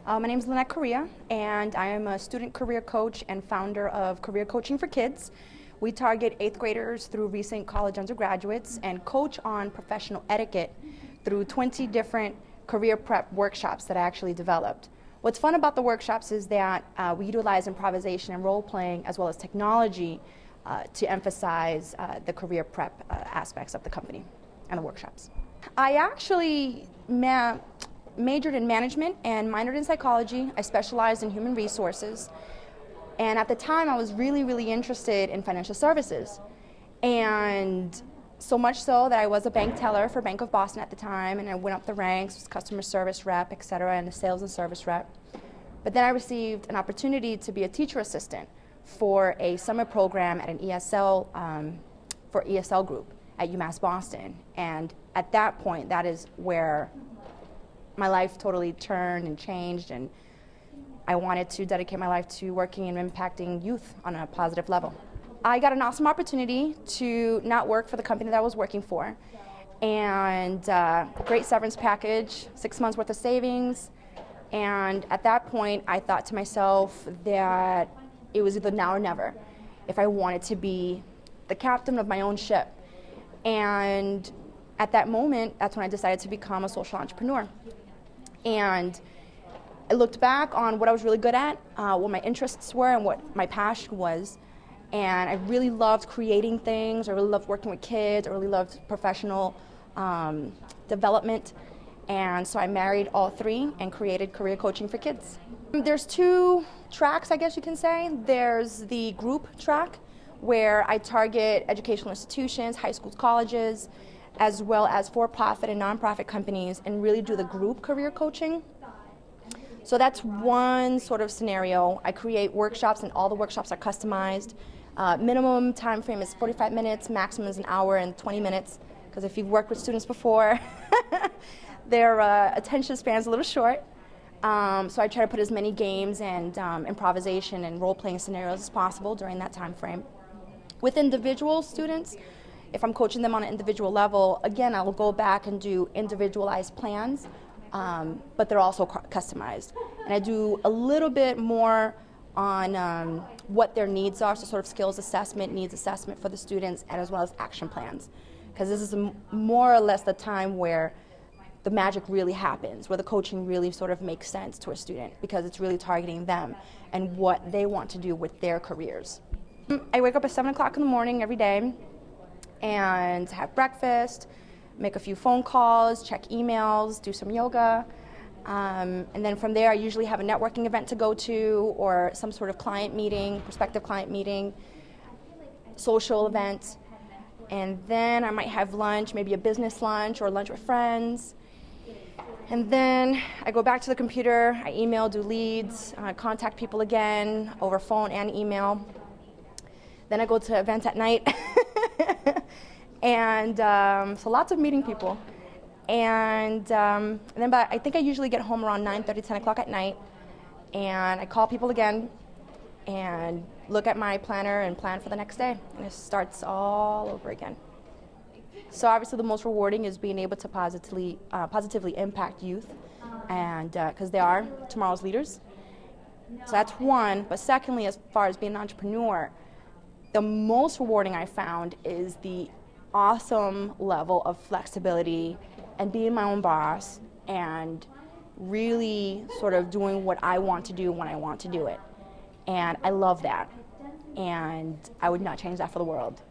My name is Lynette Correa, and I am a student career coach and founder of Career Coaching for Kids. We target 8th graders through recent college undergraduates and coach on professional etiquette through 20 different career prep workshops that I actually developed. What's fun about the workshops is that we utilize improvisation and role-playing as well as technology to emphasize the career prep aspects of the company and the workshops. I actually majored in management and minored in psychology. I specialized in human resources. And at the time, I was really interested in financial services. And so much so that I was a bank teller for Bank of Boston at the time, and I went up the ranks, was customer service rep, et cetera, and a sales and service rep. But then I received an opportunity to be a teacher assistant for a summer program at an ESL, for ESL group at UMass Boston. And at that point, that is where my life totally turned and changed, and I wanted to dedicate my life to working and impacting youth on a positive level. I got an awesome opportunity to not work for the company that I was working for, and great severance package, 6 months worth of savings, and at that point I thought to myself that it was either now or never if I wanted to be the captain of my own ship. And at that moment, that's when I decided to become a social entrepreneur. And I looked back on what I was really good at, what my interests were, and what my passion was. And I really loved creating things. I really loved working with kids. I really loved professional development. And so I married all three and created Career Coaching for Kids. There's two tracks, I guess you can say. There's the group track, where I target educational institutions, high schools, colleges, as well as for-profit and nonprofit companies, and really do the group career coaching. So that's one sort of scenario. I create workshops, and all the workshops are customized. Minimum time frame is 45 minutes, maximum is an hour and 20 minutes, because if you've worked with students before, their attention span is a little short. So I try to put as many games and improvisation and role-playing scenarios as possible during that time frame. With individual students, if I'm coaching them on an individual level, again, I will go back and do individualized plans, but they're also customized. And I do a little bit more on what their needs are, so sort of skills assessment, needs assessment for the students, and as well as action plans. Because this is more or less the time where the magic really happens, where the coaching really sort of makes sense to a student, because it's really targeting them and what they want to do with their careers. I wake up at 7 o'clock in the morning every day and have breakfast, make a few phone calls, check emails, do some yoga, and then from there I usually have a networking event to go to, or some sort of client meeting, prospective client meeting, social event, and then I might have lunch, maybe a business lunch or lunch with friends. And then I go back to the computer, I email, do leads, contact people again over phone and email. Then I go to events at night, and so lots of meeting people. And then I think I usually get home around 9:30, 10 o'clock at night, and I call people again and look at my planner and plan for the next day, and it starts all over again. So obviously the most rewarding is being able to positively impact youth, and because they are tomorrow's leaders. So that's one, but secondly, as far as being an entrepreneur, the most rewarding I found is the awesome level of flexibility and being my own boss and really sort of doing what I want to do when I want to do it. And I love that. And I would not change that for the world.